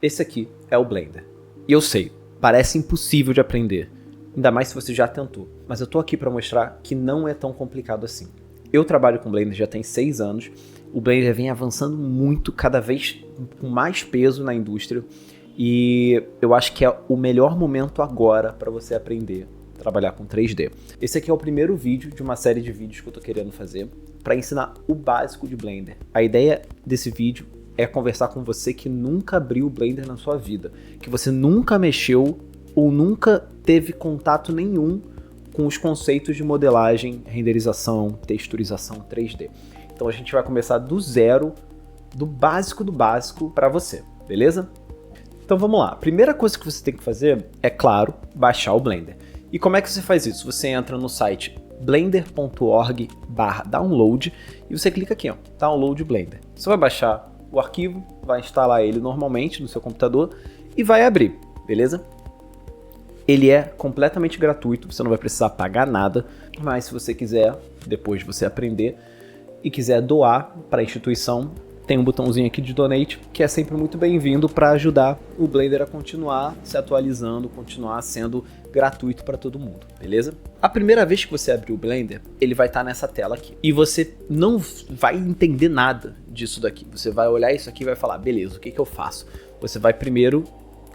Esse aqui é o Blender. E eu sei, parece impossível de aprender, ainda mais se você já tentou. Mas eu tô aqui para mostrar que não é tão complicado assim. Eu trabalho com Blender já tem 6 anos. O Blender vem avançando muito, cada vez com mais peso na indústria. E eu acho que é o melhor momento agora para você aprender a trabalhar com 3D. Esse aqui é o primeiro vídeo de uma série de vídeos que eu tô querendo fazer para ensinar o básico de Blender. A ideia desse vídeo é conversar com você que nunca abriu o Blender na sua vida, que você nunca mexeu ou nunca teve contato nenhum com os conceitos de modelagem, renderização, texturização 3D. Então a gente vai começar do zero, do básico para você, beleza? Então vamos lá. A primeira coisa que você tem que fazer é, claro, baixar o Blender. E como é que você faz isso? Você entra no site blender.org/download e você clica aqui, ó, Download Blender. Você vai baixar o arquivo, vai instalar ele normalmente no seu computador e vai abrir, beleza? Ele é completamente gratuito, você não vai precisar pagar nada, mas se você quiser, depois de você aprender e quiser doar para a instituição, tem um botãozinho aqui de donate, que é sempre muito bem-vindo para ajudar o Blender a continuar se atualizando, continuar sendo gratuito para todo mundo, beleza? A primeira vez que você abrir o Blender, ele vai estar nessa tela aqui. E você não vai entender nada disso daqui. Você vai olhar isso aqui e vai falar, beleza, o que eu faço? Você vai primeiro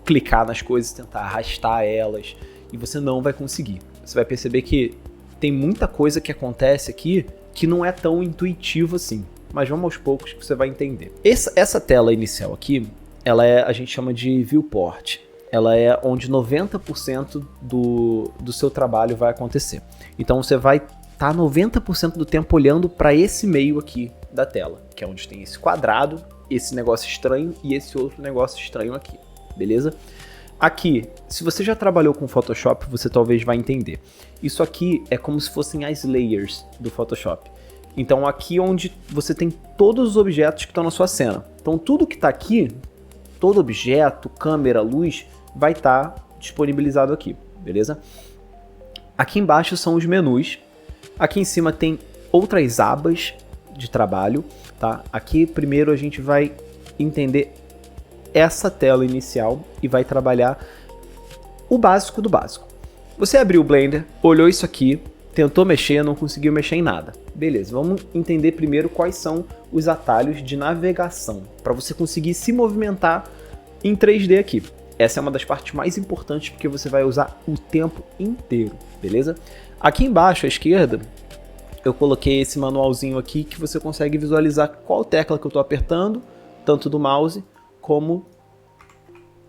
clicar nas coisas, tentar arrastar elas, e você não vai conseguir. Você vai perceber que tem muita coisa que acontece aqui que não é tão intuitivo assim. Mas vamos aos poucos que você vai entender. Essa tela inicial aqui, a gente chama de viewport. Ela é onde 90% do seu trabalho vai acontecer. Então você vai estar 90% do tempo olhando para esse meio aqui da tela, que é onde tem esse quadrado, esse negócio estranho e esse outro negócio estranho aqui, beleza? Aqui, se você já trabalhou com Photoshop, você talvez vai entender. Isso aqui é como se fossem as layers do Photoshop. Então aqui onde você tem todos os objetos que estão na sua cena. Então tudo que está aqui, todo objeto, câmera, luz, vai estar disponibilizado aqui, beleza? Aqui embaixo são os menus. Aqui em cima tem outras abas de trabalho, tá? Aqui primeiro a gente vai entender essa tela inicial e vai trabalhar o básico do básico. Você abriu o Blender, olhou isso aqui, tentou mexer, não conseguiu mexer em nada. Beleza, vamos entender primeiro quais são os atalhos de navegação para você conseguir se movimentar em 3D aqui. Essa é uma das partes mais importantes porque você vai usar o tempo inteiro, beleza? Aqui embaixo à esquerda, eu coloquei esse manualzinho aqui que você consegue visualizar qual tecla que eu estou apertando, tanto do mouse como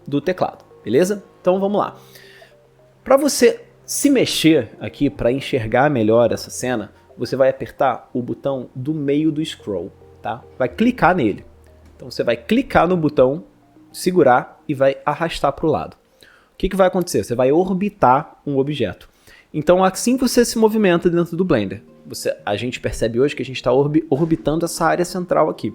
do teclado, beleza? Então vamos lá. Para você se mexer aqui, para enxergar melhor essa cena, você vai apertar o botão do meio do scroll, tá? Vai clicar nele. Então você vai clicar no botão, segurar e vai arrastar para o lado. O que vai acontecer? Você vai orbitar um objeto. Então assim você se movimenta dentro do Blender. A gente percebe hoje que a gente está orbitando essa área central aqui.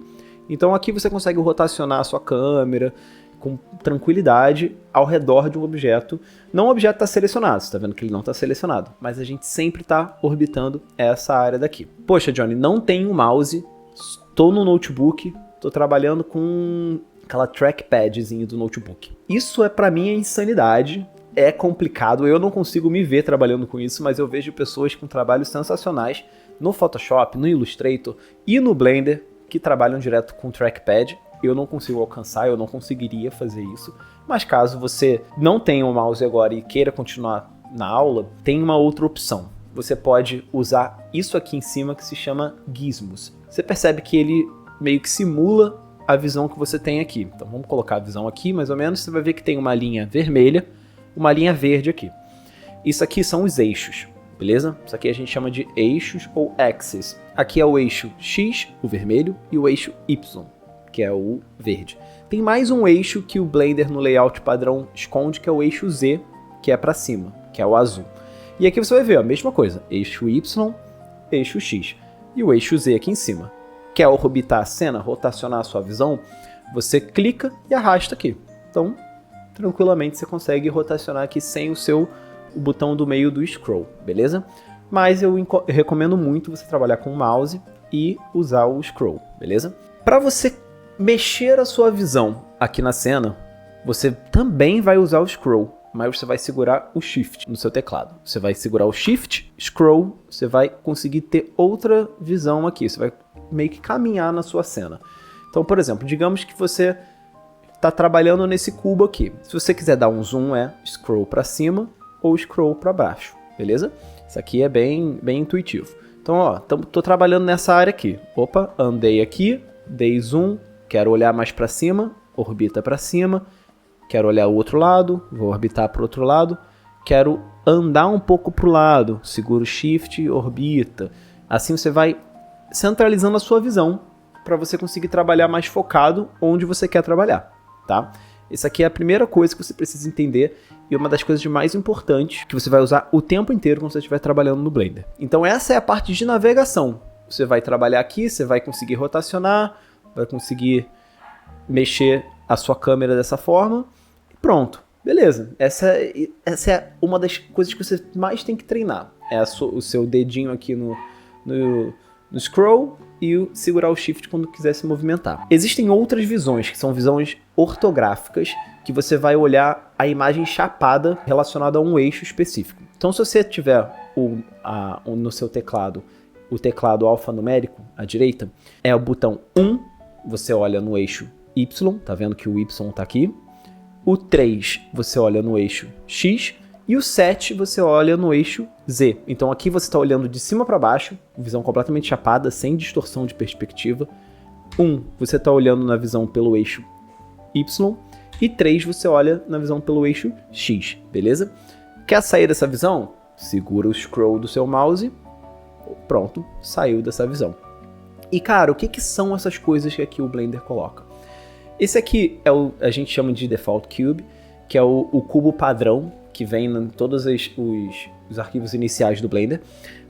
Então aqui você consegue rotacionar a sua câmera com tranquilidade ao redor de um objeto. Não o objeto está selecionado, você está vendo que ele não está selecionado, mas a gente sempre está orbitando essa área daqui. Poxa, Johnny, não tenho mouse, estou no notebook, estou trabalhando com aquela trackpadzinho do notebook. Isso para mim é insanidade, é complicado, eu não consigo me ver trabalhando com isso, mas eu vejo pessoas com trabalhos sensacionais no Photoshop, no Illustrator e no Blender que trabalham direto com trackpad. Eu não consigo alcançar, eu não conseguiria fazer isso. Mas caso você não tenha um mouse agora e queira continuar na aula, tem uma outra opção. Você pode usar isso aqui em cima que se chama Gizmos. Você percebe que ele meio que simula a visão que você tem aqui. Então vamos colocar a visão aqui, mais ou menos. Você vai ver que tem uma linha vermelha, uma linha verde aqui. Isso aqui são os eixos, beleza? Isso aqui a gente chama de eixos ou axis. Aqui é o eixo X, o vermelho, e o eixo Y, que é o verde. Tem mais um eixo que o Blender no layout padrão esconde, que é o eixo Z, que é para cima, que é o azul. E aqui você vai ver a mesma coisa, eixo Y, eixo X e o eixo Z aqui em cima. Quer orbitar a cena, rotacionar a sua visão? Você clica e arrasta aqui. Então, tranquilamente você consegue rotacionar aqui sem o botão do meio do scroll, beleza? Mas eu recomendo muito você trabalhar com o mouse e usar o scroll, beleza? Para você mexer a sua visão aqui na cena, você também vai usar o scroll, mas você vai segurar o shift no seu teclado. Você vai segurar o shift, scroll, você vai conseguir ter outra visão aqui, você vai meio que caminhar na sua cena. Então, por exemplo, digamos que você está trabalhando nesse cubo aqui. Se você quiser dar um zoom, é scroll para cima ou scroll para baixo, beleza? Isso aqui é bem intuitivo. Então, ó, tô trabalhando nessa área aqui. Opa, andei aqui, dei zoom, quero olhar mais para cima, orbita para cima. Quero olhar o outro lado, vou orbitar para o outro lado. Quero andar um pouco para o lado, seguro shift, orbita. Assim você vai centralizando a sua visão para você conseguir trabalhar mais focado onde você quer trabalhar, tá? Essa aqui é a primeira coisa que você precisa entender e uma das coisas mais importantes que você vai usar o tempo inteiro quando você estiver trabalhando no Blender. Então essa é a parte de navegação. Você vai trabalhar aqui, você vai conseguir rotacionar, vai conseguir mexer a sua câmera dessa forma e pronto, beleza. Essa é uma das coisas que você mais tem que treinar. É o seu dedinho aqui no scroll e segurar o shift quando quiser se movimentar. Existem outras visões, que são visões ortográficas, que você vai olhar a imagem chapada relacionada a um eixo específico. Então, se você tiver no seu teclado o teclado alfanumérico à direita, é o botão 1, você olha no eixo Y, tá vendo que o Y tá aqui. O 3 você olha no eixo X e o 7 você olha no eixo Z. Então aqui você está olhando de cima para baixo, visão completamente chapada, sem distorção de perspectiva. 1 você está olhando na visão pelo eixo Y e 3 você olha na visão pelo eixo X, beleza? Quer sair dessa visão? Segura o scroll do seu mouse, pronto, saiu dessa visão. E cara, o que são essas coisas que aqui o Blender coloca? Esse aqui a gente chama de Default Cube, que é o cubo padrão que vem em todos os arquivos iniciais do Blender.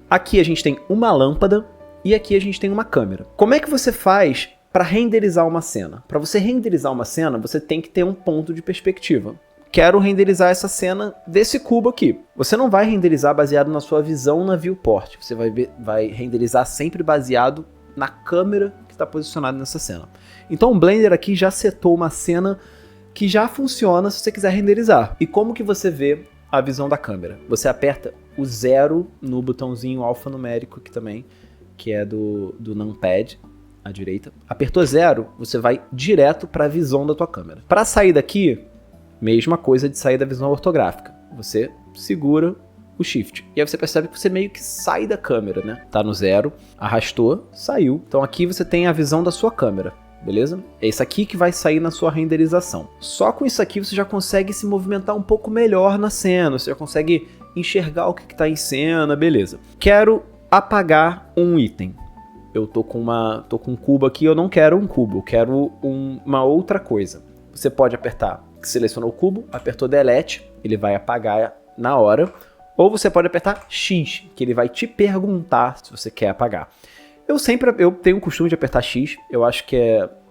Aqui a gente tem uma lâmpada e aqui a gente tem uma câmera. Como é que você faz para renderizar uma cena? Para você renderizar uma cena, você tem que ter um ponto de perspectiva. Quero renderizar essa cena desse cubo aqui. Você não vai renderizar baseado na sua visão na viewport. Você vai renderizar sempre baseado na câmera que está posicionada nessa cena. Então o Blender aqui já setou uma cena que já funciona se você quiser renderizar. E como que você vê a visão da câmera? Você aperta o 0 no botãozinho alfanumérico aqui também, que é do numpad à direita. Apertou 0, você vai direto para a visão da tua câmera. Para sair daqui, mesma coisa de sair da visão ortográfica. Você segura o shift. E aí você percebe que você meio que sai da câmera, né? Tá no 0, arrastou, saiu. Então aqui você tem a visão da sua câmera. Beleza? É isso aqui que vai sair na sua renderização. Só com isso aqui você já consegue se movimentar um pouco melhor na cena, você já consegue enxergar o que está em cena, beleza. Quero apagar um item. Eu tô com um cubo aqui, eu não quero um cubo, eu quero uma outra coisa. Você pode apertar, selecionou o cubo, apertou Delete, ele vai apagar na hora. Ou você pode apertar X, que ele vai te perguntar se você quer apagar. Eu tenho o costume de apertar X, eu acho que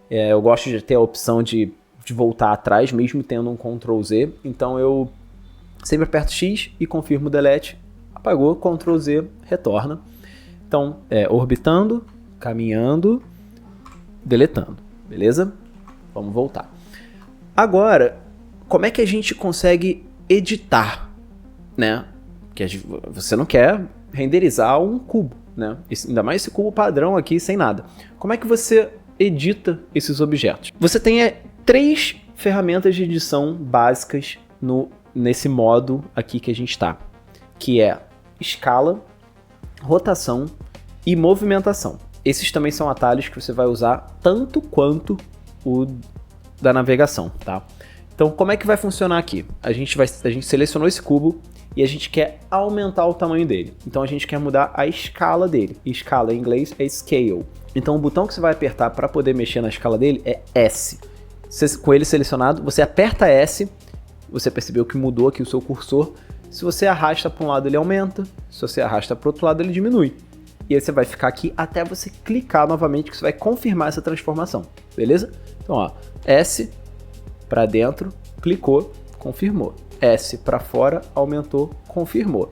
eu gosto de ter a opção de voltar atrás, mesmo tendo um Ctrl Z, então eu sempre aperto X e confirmo o Delete, apagou, Ctrl Z, retorna. Então, orbitando, caminhando, deletando, beleza? Vamos voltar. Agora, como é que a gente consegue editar, né? Porque você não quer renderizar um cubo, né? Ainda mais esse cubo padrão aqui, sem nada. Como é que você edita esses objetos? Você tem 3 ferramentas de edição básicas nesse modo aqui que a gente está, que é escala, rotação e movimentação. Esses também são atalhos que você vai usar tanto quanto o da navegação, tá? Então, como é que vai funcionar aqui? A gente selecionou esse cubo e a gente quer aumentar o tamanho dele. Então a gente quer mudar a escala dele. E escala em inglês é scale. Então o botão que você vai apertar para poder mexer na escala dele é S. Com ele selecionado, você aperta S, você percebeu que mudou aqui o seu cursor. Se você arrasta para um lado, ele aumenta. Se você arrasta para o outro lado, ele diminui. E aí você vai ficar aqui até você clicar novamente, que você vai confirmar essa transformação. Beleza? Então, ó, S para dentro, clicou, confirmou. S para fora, aumentou, confirmou.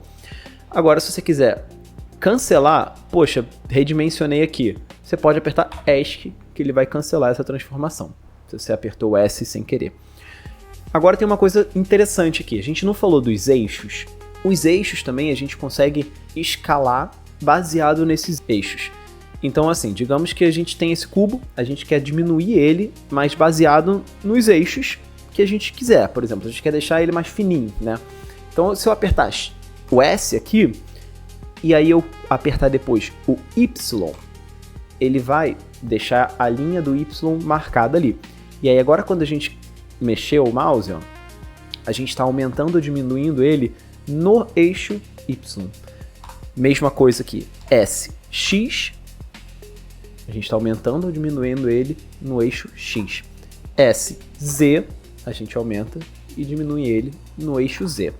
Agora, se você quiser cancelar, poxa, redimensionei aqui. Você pode apertar ESC, que ele vai cancelar essa transformação. Se você apertou o S sem querer. Agora tem uma coisa interessante aqui, a gente não falou dos eixos. Os eixos também a gente consegue escalar baseado nesses eixos. Então assim, digamos que a gente tem esse cubo, a gente quer diminuir ele, mas baseado nos eixos que a gente quiser. Por exemplo, a gente quer deixar ele mais fininho, né? Então se eu apertar o S aqui, e aí eu apertar depois o Y, ele vai deixar a linha do Y marcada ali. E aí agora quando a gente mexer o mouse, ó, a gente está aumentando ou diminuindo ele no eixo Y. Mesma coisa aqui, S, X, a gente está aumentando ou diminuindo ele no eixo X. S, Z, a gente aumenta e diminui ele no eixo Z.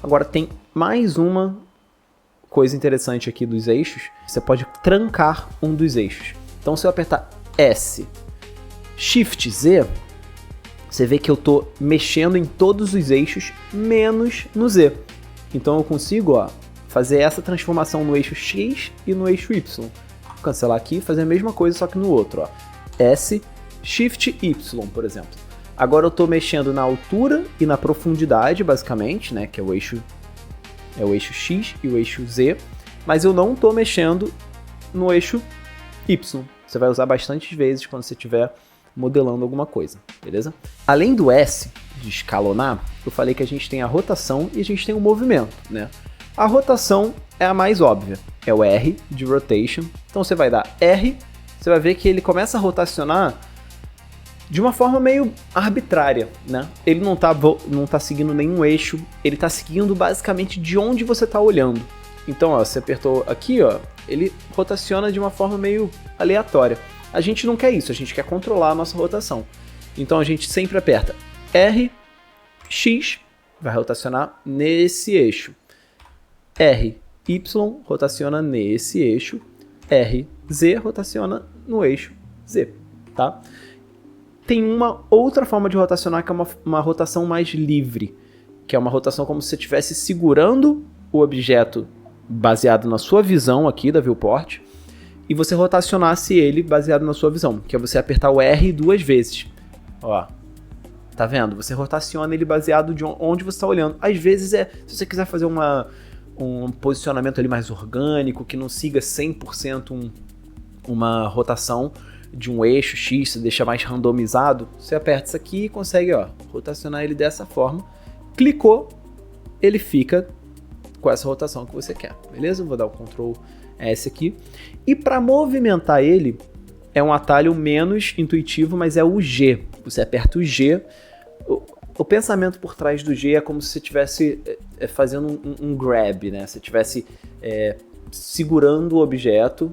Agora tem mais uma coisa interessante aqui dos eixos, você pode trancar um dos eixos. Então se eu apertar S, Shift Z, você vê que eu estou mexendo em todos os eixos, menos no Z. Então eu consigo, ó, fazer essa transformação no eixo X e no eixo Y. Vou cancelar aqui e fazer a mesma coisa, só que no outro. Ó. S, Shift Y, por exemplo. Agora eu estou mexendo na altura e na profundidade, basicamente, né, que é o eixo X e o eixo Z, mas eu não estou mexendo no eixo Y. Você vai usar bastantes vezes quando você estiver modelando alguma coisa, beleza? Além do S, de escalonar, eu falei que a gente tem a rotação e a gente tem o movimento, né? A rotação é a mais óbvia, é o R de rotation. Então você vai dar R, você vai ver que ele começa a rotacionar de uma forma meio arbitrária, né? Ele não tá seguindo nenhum eixo, ele tá seguindo basicamente de onde você tá olhando. Então, ó, você apertou aqui, ó, ele rotaciona de uma forma meio aleatória. A gente não quer isso, a gente quer controlar a nossa rotação. Então a gente sempre aperta R, X, vai rotacionar nesse eixo. R, Y, rotaciona nesse eixo. R, Z, rotaciona no eixo Z, tá? Tem uma outra forma de rotacionar que é uma rotação mais livre, que é uma rotação como se você estivesse segurando o objeto baseado na sua visão aqui da viewport, e você rotacionasse ele baseado na sua visão, que é você apertar o R 2 vezes. Ó, tá vendo? Você rotaciona ele baseado de onde você está olhando. Às vezes se você quiser fazer um posicionamento ali mais orgânico, que não siga 100% uma rotação de um eixo X, você deixa mais randomizado, você aperta isso aqui e consegue, ó, rotacionar ele dessa forma. Clicou, ele fica com essa rotação que você quer, beleza? Vou dar o Ctrl S aqui. E para movimentar ele, é um atalho menos intuitivo, mas é o G. Você aperta o G. O pensamento por trás do G é como se você estivesse fazendo um grab, né? Você estivesse segurando o objeto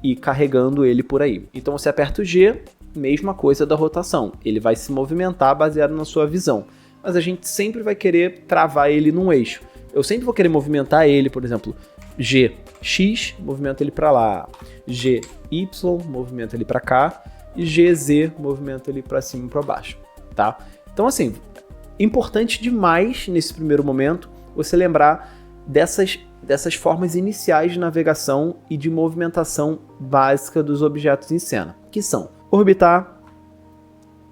e carregando ele por aí. Então você aperta o G, mesma coisa da rotação. Ele vai se movimentar baseado na sua visão. Mas a gente sempre vai querer travar ele num eixo. Eu sempre vou querer movimentar ele, por exemplo, G, X, movimento ele para lá. G, Y, movimento ele para cá. E G, Z, movimento ele para cima e para baixo, tá? Então assim, importante demais nesse primeiro momento você lembrar dessas formas iniciais de navegação e de movimentação básica dos objetos em cena, que são orbitar,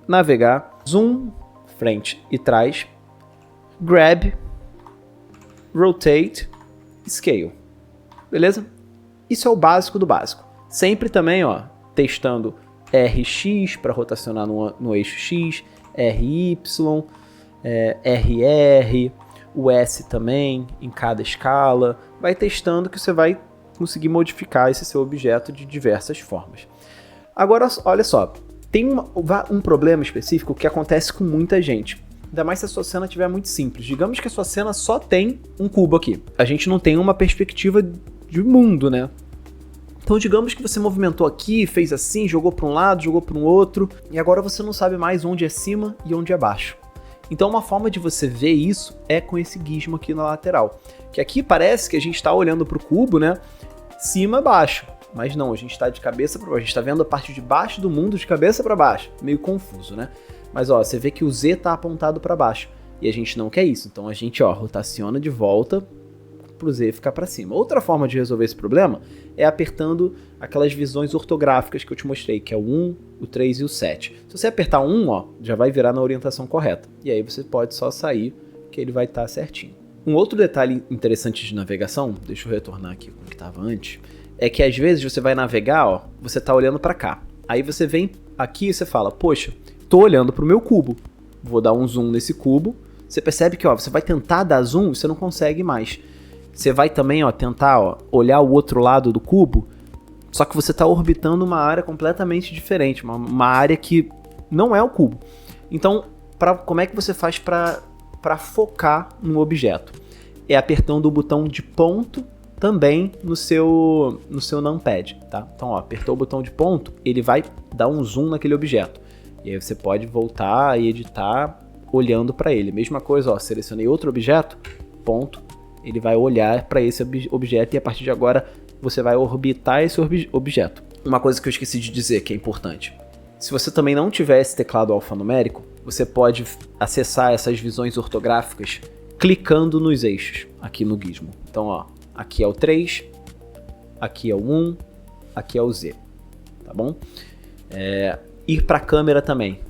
navegar, zoom, frente e trás, grab, rotate, scale. Beleza? Isso é o básico do básico. Sempre também, ó, testando RX para rotacionar no eixo X, RY, RR, o S também, em cada escala. Vai testando que você vai conseguir modificar esse seu objeto de diversas formas. Agora, olha só, tem um problema específico que acontece com muita gente. Ainda mais se a sua cena estiver muito simples. Digamos que a sua cena só tem um cubo aqui. A gente não tem uma perspectiva de mundo, né? Então digamos que você movimentou aqui, fez assim, jogou para um lado, jogou para um outro, e agora você não sabe mais onde é cima e onde é baixo. Então uma forma de você ver isso é com esse gizmo aqui na lateral. Que aqui parece que a gente está olhando para o cubo, né? Cima, baixo. Mas não, a gente está de cabeça para baixo. A gente está vendo a parte de baixo do mundo de cabeça para baixo. Meio confuso, né? Mas ó, você vê que o Z está apontado para baixo. E a gente não quer isso. Então a gente, ó, rotaciona de volta pro Z ficar para cima. Outra forma de resolver esse problema é apertando aquelas visões ortográficas que eu te mostrei, que é o 1, o 3 e o 7. Se você apertar 1, ó, já vai virar na orientação correta. E aí você pode só sair, que ele vai estar certinho. Um outro detalhe interessante de navegação, deixa eu retornar aqui com o que estava antes, é que às vezes você vai navegar, ó, você está olhando para cá. Aí você vem aqui e você fala, poxa, tô olhando para o meu cubo. Vou dar um zoom nesse cubo. Você percebe que, ó, você vai tentar dar zoom e você não consegue mais. Você vai também, ó, tentar, ó, olhar o outro lado do cubo, só que você está orbitando uma área completamente diferente, uma área que não é o cubo. Então, como é que você faz para focar no objeto? É apertando o botão de ponto também no seu numpad, tá? Então, ó, apertou o botão de ponto, ele vai dar um zoom naquele objeto. E aí você pode voltar e editar olhando para ele. Mesma coisa, ó, selecionei outro objeto, ponto, ele vai olhar para esse objeto e a partir de agora você vai orbitar esse objeto. Uma coisa que eu esqueci de dizer que é importante. Se você também não tiver esse teclado alfanumérico, você pode acessar essas visões ortográficas clicando nos eixos aqui no Gizmo. Então, ó, aqui é o 3, aqui é o 1, aqui é o Z, tá bom? Ir para a câmera também.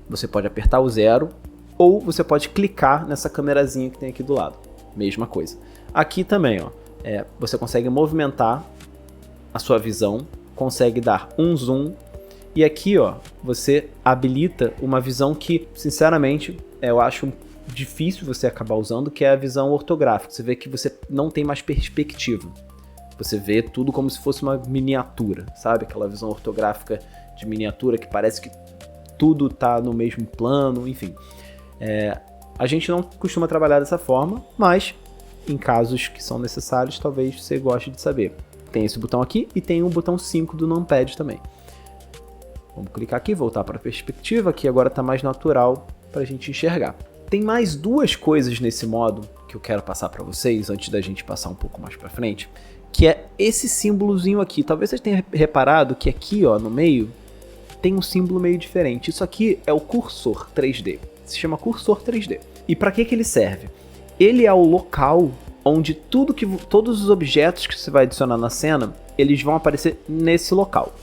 Você pode apertar o 0 ou você pode clicar nessa câmerazinha que tem aqui do lado. Mesma coisa. Aqui também, ó, você consegue movimentar a sua visão, consegue dar um zoom e aqui, ó, você habilita uma visão que, sinceramente, eu acho difícil você acabar usando, que é a visão ortográfica. Você vê que você não tem mais perspectiva. Você vê tudo como se fosse uma miniatura, sabe? Aquela visão ortográfica de miniatura que parece que tudo tá no mesmo plano, enfim. A gente não costuma trabalhar dessa forma, mas em casos que são necessários, talvez você goste de saber. Tem esse botão aqui e tem o botão 5 do numpad também. Vamos clicar aqui, voltar para a perspectiva, que agora está mais natural para a gente enxergar. Tem mais duas coisas nesse modo que eu quero passar para vocês, antes da gente passar um pouco mais para frente, que é esse símbolozinho aqui. Talvez vocês tenham reparado que aqui, ó, no meio, tem um símbolo meio diferente. Isso aqui é o cursor 3D. Se chama cursor 3D. E para que ele serve? Ele é o local onde todos os objetos que você vai adicionar na cena, eles vão aparecer nesse local.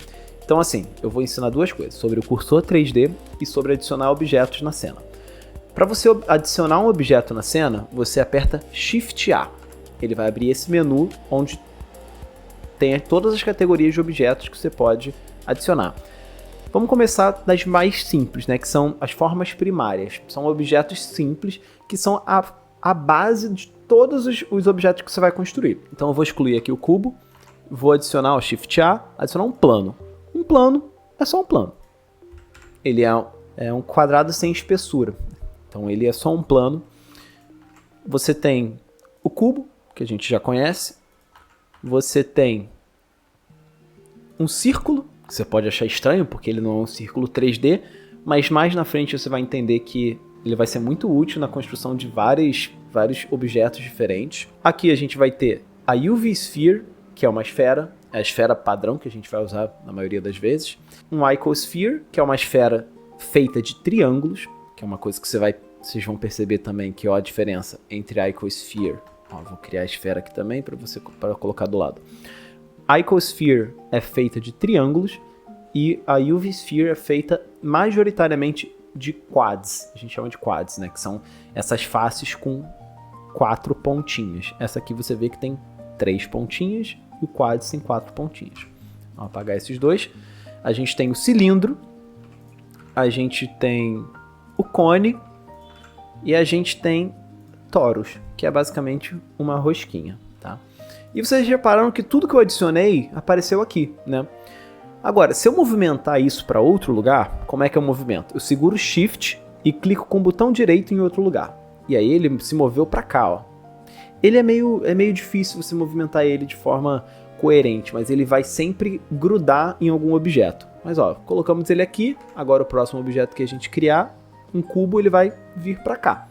Então assim, eu vou ensinar duas coisas, sobre o cursor 3D e sobre adicionar objetos na cena. Para você adicionar um objeto na cena, você aperta Shift A. Ele vai abrir esse menu onde tem todas as categorias de objetos que você pode adicionar. Vamos começar das mais simples, né, que são as formas primárias. São objetos simples que são a base de todos os objetos que você vai construir. Então eu vou excluir aqui o cubo, vou adicionar o Shift A, adicionar um plano. Um plano é só um plano. Ele é um quadrado sem espessura. Então ele é só um plano. Você tem o cubo, que a gente já conhece. Você tem um círculo, que você pode achar estranho, porque ele não é um círculo 3D, mas mais na frente você vai entender que ele vai ser muito útil na construção de vários objetos diferentes. Aqui a gente vai ter a UV Sphere, que é uma esfera, é a esfera padrão que a gente vai usar na maioria das vezes. Um Icosphere, que é uma esfera feita de triângulos, que é uma coisa que vocês vão perceber também que é a diferença entre Icosphere. Vou criar a esfera aqui também para colocar do lado. Icosphere é feita de triângulos e a UV Sphere é feita majoritariamente de quads. A gente chama de quads, né? Que são essas faces com 4 pontinhas. Essa aqui você vê que tem 3 pontinhas e o quads tem 4 pontinhas. Vamos apagar esses dois. A gente tem o cilindro, a gente tem o cone e a gente tem torus, que é basicamente uma rosquinha, tá? E vocês repararam que tudo que eu adicionei apareceu aqui, né? Agora, se eu movimentar isso para outro lugar, como é que eu movimento? Eu seguro Shift e clico com o botão direito em outro lugar. E aí ele se moveu para cá, ó. Ele é meio difícil você movimentar ele de forma coerente, mas ele vai sempre grudar em algum objeto. Mas ó, colocamos ele aqui, agora o próximo objeto que a gente criar, um cubo, ele vai vir para cá.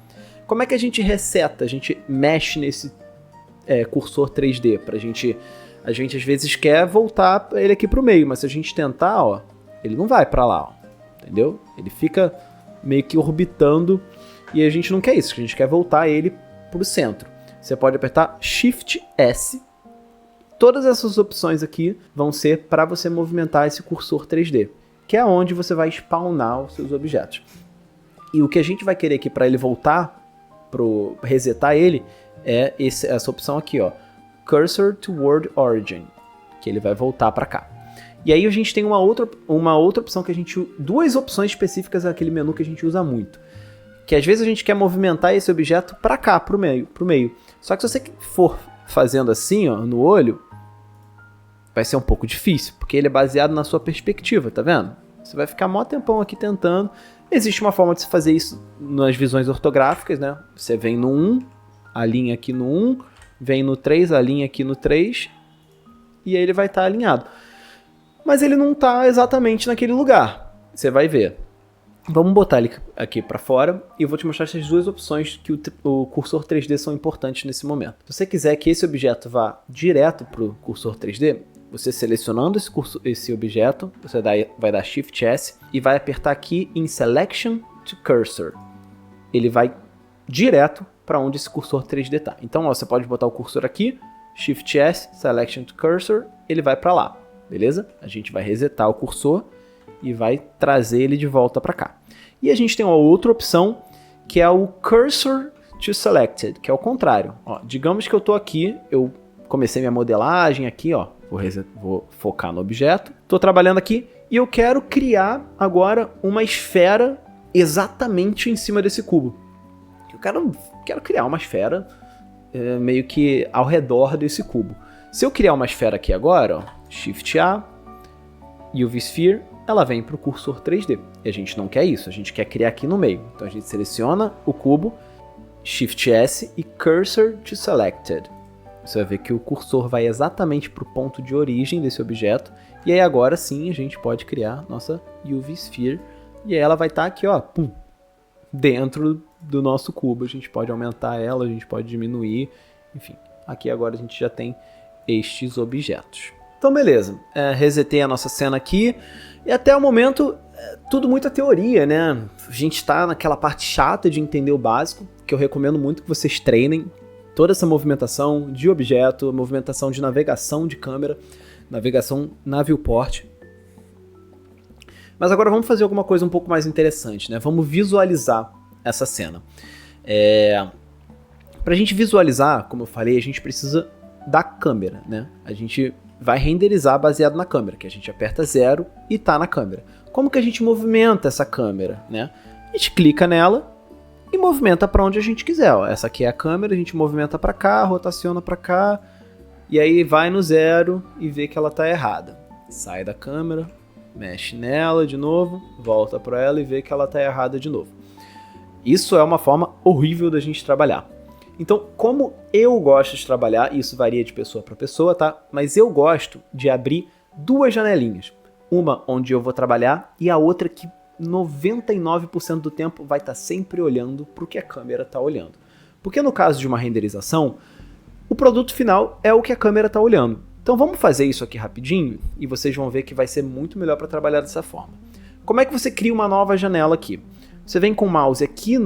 Como é que a gente reseta, a gente mexe nesse cursor 3D? A gente às vezes quer voltar ele aqui pro meio, mas se a gente tentar, ó, ele não vai para lá, ó, entendeu? Ele fica meio que orbitando e a gente não quer isso, a gente quer voltar ele pro centro. você pode apertar Shift S. Todas essas opções aqui vão ser para você movimentar esse cursor 3D, que é onde você vai spawnar os seus objetos. E o que a gente vai querer aqui para ele voltar, resetar ele, é essa opção aqui, ó, Cursor Toward Origin, que ele vai voltar para cá. E aí a gente tem uma outra opção que duas opções específicas naquele menu que a gente usa muito. Que às vezes a gente quer movimentar esse objeto para cá, pro meio. Só que se você for fazendo assim, ó, no olho, vai ser um pouco difícil, porque ele é baseado na sua perspectiva, tá vendo? Você vai ficar mó tempão aqui tentando. Existe uma forma de se fazer isso nas visões ortográficas, né? Você vem no 1, alinha aqui no 1, vem no 3, alinha aqui no 3, e aí ele vai estar alinhado. Mas ele não está exatamente naquele lugar. Você vai ver. Vamos botar ele aqui para fora e eu vou te mostrar essas duas opções que o cursor 3D são importantes nesse momento. Se você quiser que esse objeto vá direto para o cursor 3D, você selecionando esse objeto, você vai dar Shift S e vai apertar aqui em Selection to Cursor. Ele vai direto para onde esse cursor 3D está. Então, ó, você pode botar o cursor aqui, Shift S, Selection to Cursor, ele vai para lá, beleza? A gente vai resetar o cursor e vai trazer ele de volta para cá. E a gente tem uma outra opção, que é o Cursor to Selected, que é o contrário. Ó, digamos que eu estou aqui, eu comecei minha modelagem aqui, ó, vou focar no objeto, estou trabalhando aqui e eu quero criar agora uma esfera exatamente em cima desse cubo. Eu quero criar uma esfera meio que ao redor desse cubo. Se eu criar uma esfera aqui agora, ó, Shift A, UV Sphere, ela vem para o cursor 3D. E a gente não quer isso, a gente quer criar aqui no meio. Então a gente seleciona o cubo, Shift S e Cursor to Selected. Você vai ver que o cursor vai exatamente para o ponto de origem desse objeto. E aí agora sim a gente pode criar nossa UV Sphere. E aí ela vai estar aqui, ó, pum, dentro do nosso cubo. A gente pode aumentar ela, a gente pode diminuir. Enfim, aqui agora a gente já tem estes objetos. Então beleza, resetei a nossa cena aqui. E até o momento, tudo muita teoria, né? A gente está naquela parte chata de entender o básico, que eu recomendo muito que vocês treinem. Toda essa movimentação de objeto, movimentação de navegação de câmera, navegação na viewport. Mas agora vamos fazer alguma coisa um pouco mais interessante, né? Vamos visualizar essa cena. Para a gente visualizar, como eu falei, a gente precisa da câmera, né? A gente vai renderizar baseado na câmera, que a gente aperta 0 e está na câmera. Como que a gente movimenta essa câmera, né? A gente clica nela e movimenta para onde a gente quiser. Ó. Essa aqui é a câmera, a gente movimenta para cá, rotaciona para cá, e aí vai no 0 e vê que ela está errada. Sai da câmera, mexe nela de novo, volta para ela e vê que ela está errada de novo. Isso é uma forma horrível da gente trabalhar. Então, como eu gosto de trabalhar, isso varia de pessoa para pessoa, tá? Mas eu gosto de abrir duas janelinhas. Uma onde eu vou trabalhar e a outra que 99% do tempo vai estar sempre olhando para o que a câmera está olhando. Porque no caso de uma renderização, o produto final é o que a câmera está olhando. Então vamos fazer isso aqui rapidinho e vocês vão ver que vai ser muito melhor para trabalhar dessa forma. Como é que você cria uma nova janela aqui? Você vem com o mouse aqui,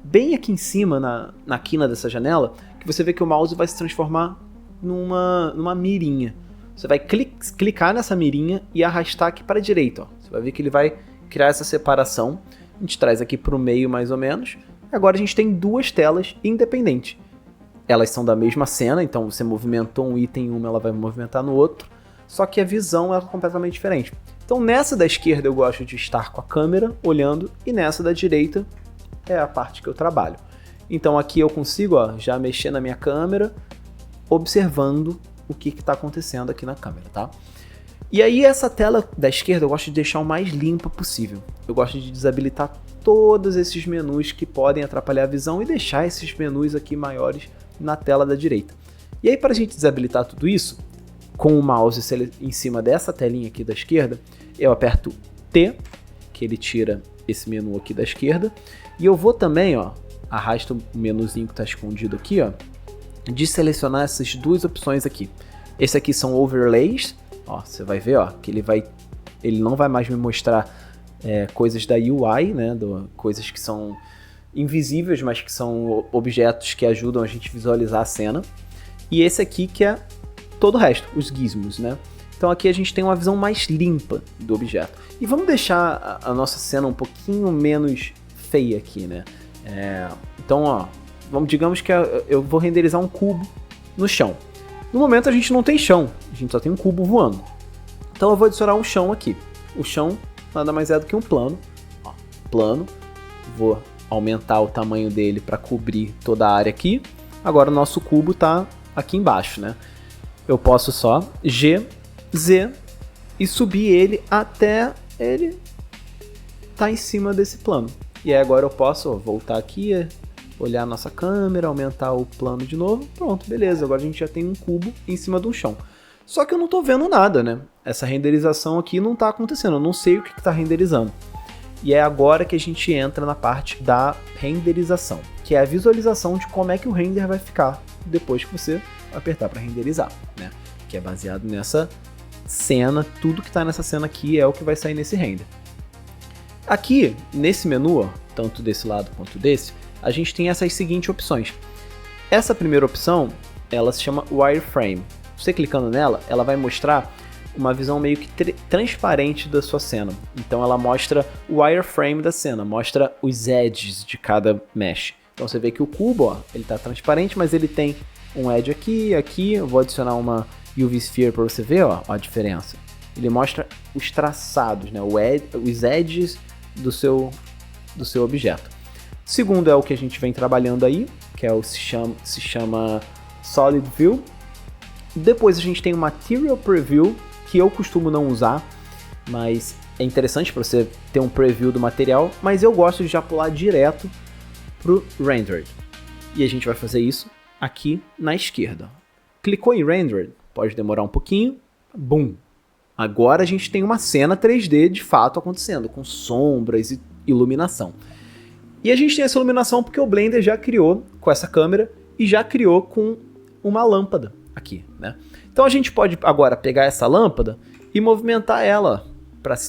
bem aqui em cima, na quina dessa janela, que você vê que o mouse vai se transformar numa mirinha. Você vai clicar nessa mirinha e arrastar aqui para a direita. Ó. Você vai ver que ele vai criar essa separação. A gente traz aqui para o meio mais ou menos. E agora a gente tem duas telas independentes. Elas são da mesma cena, então você movimentou um item em uma, ela vai movimentar no outro. Só que a visão é completamente diferente. Então nessa da esquerda eu gosto de estar com a câmera olhando e nessa da direita é a parte que eu trabalho. Então aqui eu consigo já mexer na minha câmera, observando o que está acontecendo aqui na câmera, tá? E aí essa tela da esquerda eu gosto de deixar o mais limpa possível. Eu gosto de desabilitar todos esses menus que podem atrapalhar a visão e deixar esses menus aqui maiores na tela da direita. E aí para a gente desabilitar tudo isso, com o mouse em cima dessa telinha aqui da esquerda, eu aperto T, que ele tira esse menu aqui da esquerda, e eu vou também, arrasto o menuzinho que está escondido aqui, de selecionar essas duas opções aqui. Esse aqui são overlays, você vai ver, que ele não vai mais me mostrar coisas da UI, né, coisas que são invisíveis, mas que são objetos que ajudam a gente a visualizar a cena. E esse aqui que é todo o resto, os gizmos, né? Então aqui a gente tem uma visão mais limpa do objeto. E vamos deixar a nossa cena um pouquinho menos feia aqui, né? Então, ó, digamos que eu vou renderizar um cubo no chão. No momento a gente não tem chão, a gente só tem um cubo voando. Então eu vou adicionar um chão aqui. O chão nada mais é do que um plano. Ó, plano. Vou aumentar o tamanho dele para cobrir toda a área aqui. Agora o nosso cubo está aqui embaixo, né? Eu posso só G, Z e subir ele até ele tá em cima desse plano. E aí agora eu posso voltar aqui, olhar a nossa câmera, aumentar o plano de novo. Pronto, beleza. Agora a gente já tem um cubo em cima do chão. Só que eu não tô vendo nada, né? Essa renderização aqui não tá acontecendo. Eu não sei o que tá renderizando. E é agora que a gente entra na parte da renderização, que é a visualização de como é que o render vai ficar depois que você apertar para renderizar, né? Que é baseado nessa cena, tudo que está nessa cena aqui é o que vai sair nesse render. Aqui, nesse menu, ó, tanto desse lado quanto desse, a gente tem essas seguintes opções. Essa primeira opção, ela se chama Wireframe. Você clicando nela, ela vai mostrar uma visão meio que transparente da sua cena. Então ela mostra o wireframe da cena, mostra os edges de cada mesh. Então você vê que o cubo, ó, ele está transparente, mas ele tem um edge aqui, aqui. Eu vou adicionar uma UV Sphere para você ver, ó, a diferença. Ele mostra os traçados, né, os edges do seu objeto. Segundo é o que a gente vem trabalhando aí, que é se chama Solid View. Depois a gente tem o Material Preview, que eu costumo não usar, mas é interessante para você ter um preview do material, mas eu gosto de já pular direto pro Rendered. E a gente vai fazer isso aqui na esquerda. Clicou em Rendered, pode demorar um pouquinho, boom! Agora a gente tem uma cena 3D de fato acontecendo, com sombras e iluminação. E a gente tem essa iluminação porque o Blender já criou com essa câmera e já criou com uma lâmpada aqui, né? Então a gente pode agora pegar essa lâmpada e movimentar ela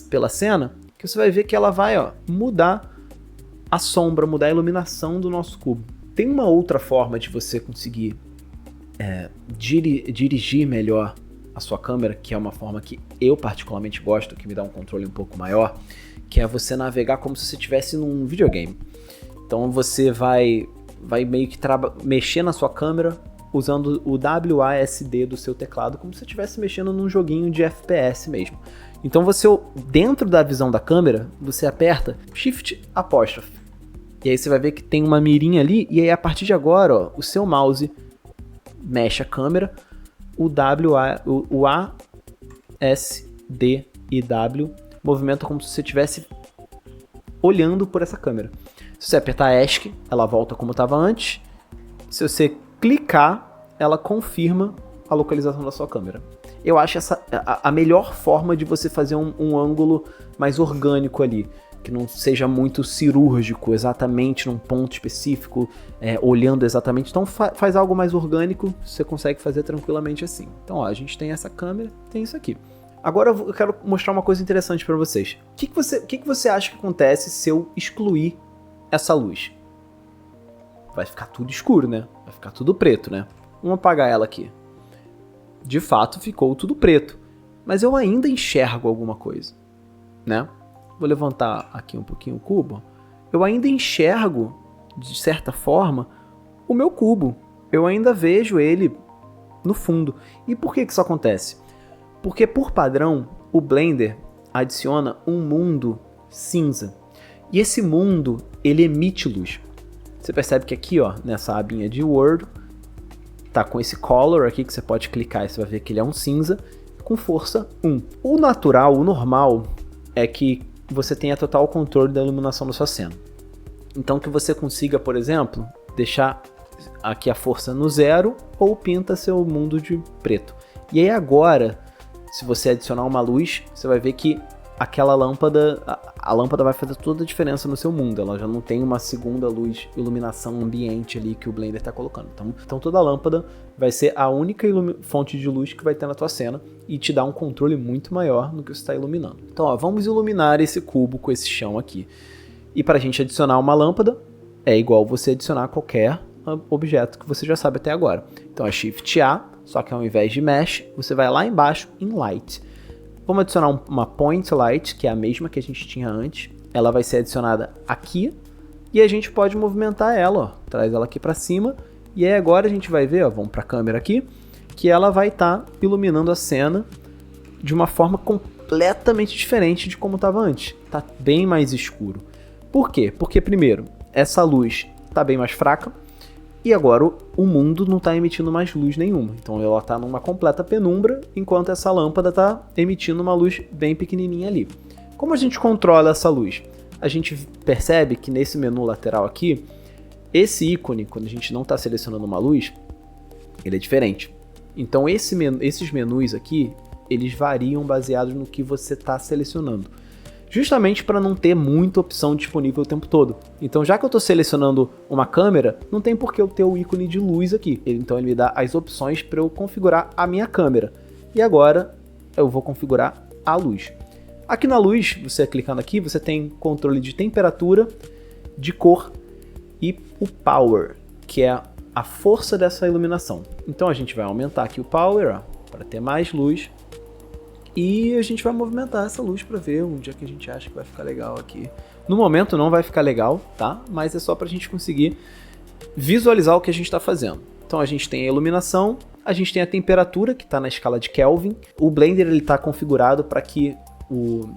pela cena, que você vai ver que ela vai, ó, mudar a sombra, mudar a iluminação do nosso cubo. Tem uma outra forma de você conseguir dirigir melhor a sua câmera, que é uma forma que eu particularmente gosto, que me dá um controle um pouco maior, que é você navegar como se você estivesse num videogame. Então você vai meio que mexer na sua câmera usando o WASD do seu teclado, como se você estivesse mexendo num joguinho de FPS mesmo. Então você, dentro da visão da câmera, você aperta Shift apóstrofe. E aí você vai ver que tem uma mirinha ali, e aí a partir de agora, ó, o seu mouse mexe a câmera, o A, S, D e W movimenta como se você estivesse olhando por essa câmera. Se você apertar ESC, ela volta como estava antes. Se você clicar, ela confirma a localização da sua câmera. Eu acho essa a melhor forma de você fazer um ângulo mais orgânico ali, que não seja muito cirúrgico, exatamente num ponto específico, olhando exatamente. Então faz algo mais orgânico, você consegue fazer tranquilamente assim. Então ó, a gente tem essa câmera, tem isso aqui. Agora eu quero mostrar uma coisa interessante para vocês. O que você acha que acontece se eu excluir essa luz? Vai ficar tudo escuro, né? Vai ficar tudo preto, né? Vamos apagar ela aqui. De fato, ficou tudo preto. Mas eu ainda enxergo alguma coisa, né? Vou levantar aqui um pouquinho o cubo. Eu ainda enxergo, de certa forma, o meu cubo. Eu ainda vejo ele no fundo. E por que isso acontece? Porque, por padrão, o Blender adiciona um mundo cinza. E esse mundo, ele emite luz. Você percebe que aqui, ó, nessa abinha de World, tá com esse color aqui que você pode clicar e você vai ver que ele é um cinza com força 1. O natural, o normal, é que você tenha total controle da iluminação da sua cena. Então que você consiga, por exemplo, deixar aqui a força no 0 ou pinta seu mundo de preto. E aí agora, se você adicionar uma luz, você vai ver que aquela lâmpada, a lâmpada vai fazer toda a diferença no seu mundo. Ela já não tem uma segunda luz, iluminação ambiente ali que o Blender está colocando. Então toda a lâmpada vai ser a única fonte de luz que vai ter na tua cena e te dá um controle muito maior no que você está iluminando. Então ó, vamos iluminar esse cubo com esse chão aqui. E para a gente adicionar uma lâmpada, é igual você adicionar qualquer objeto que você já sabe até agora. Então é Shift A, só que ao invés de Mesh, você vai lá embaixo em Light. Vamos adicionar uma Point Light, que é a mesma que a gente tinha antes. Ela vai ser adicionada aqui e a gente pode movimentar ela, ó. Traz ela aqui para cima e aí agora a gente vai ver, ó, vamos para a câmera aqui, que ela vai estar iluminando a cena de uma forma completamente diferente de como estava antes. Tá bem mais escuro. Por quê? Porque primeiro, essa luz está bem mais fraca e agora o mundo não está emitindo mais luz nenhuma. Então ela está numa completa penumbra, enquanto essa lâmpada está emitindo uma luz bem pequenininha ali. Como a gente controla essa luz? A gente percebe que nesse menu lateral aqui, esse ícone, quando a gente não está selecionando uma luz, ele é diferente. Então esses menus aqui, eles variam baseados no que você está selecionando. Justamente para não ter muita opção disponível o tempo todo. Então já que eu estou selecionando uma câmera, não tem por que eu ter o ícone de luz aqui. Então ele me dá as opções para eu configurar a minha câmera. E agora eu vou configurar a luz. Aqui na luz, você clicando aqui, você tem controle de temperatura, de cor e o Power, que é a força dessa iluminação. Então a gente vai aumentar aqui o Power para ter mais luz. E a gente vai movimentar essa luz para ver onde é que a gente acha que vai ficar legal aqui. No momento não vai ficar legal, tá? Mas é só para a gente conseguir visualizar o que a gente está fazendo. Então a gente tem a iluminação, a gente tem a temperatura que está na escala de Kelvin. O Blender está configurado para que o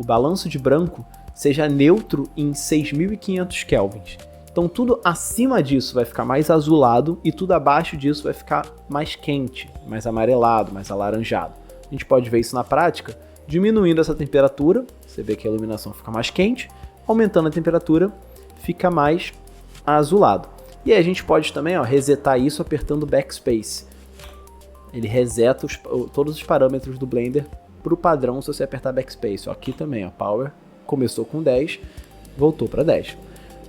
balanço de branco seja neutro em 6.500 kelvins. Então tudo acima disso vai ficar mais azulado e tudo abaixo disso vai ficar mais quente, mais amarelado, mais alaranjado. A gente pode ver isso na prática, diminuindo essa temperatura, você vê que a iluminação fica mais quente, aumentando a temperatura, fica mais azulado. E aí a gente pode também resetar isso apertando Backspace. Ele reseta todos os parâmetros do Blender para o padrão se você apertar Backspace. Aqui também, Power começou com 10, voltou para 10.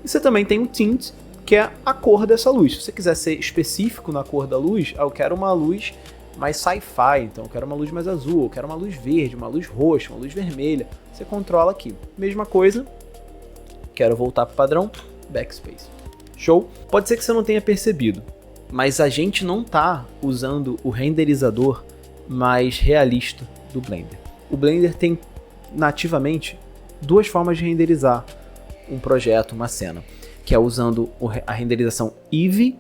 E você também tem o Tint, que é a cor dessa luz. Se você quiser ser específico na cor da luz, eu quero uma luz mais sci-fi, então eu quero uma luz mais azul, eu quero uma luz verde, uma luz roxa, uma luz vermelha. Você controla aqui. Mesma coisa, quero voltar para o padrão, Backspace. Show? Pode ser que você não tenha percebido, mas a gente não está usando o renderizador mais realista do Blender. O Blender tem nativamente duas formas de renderizar um projeto, uma cena, que é usando a renderização Eevee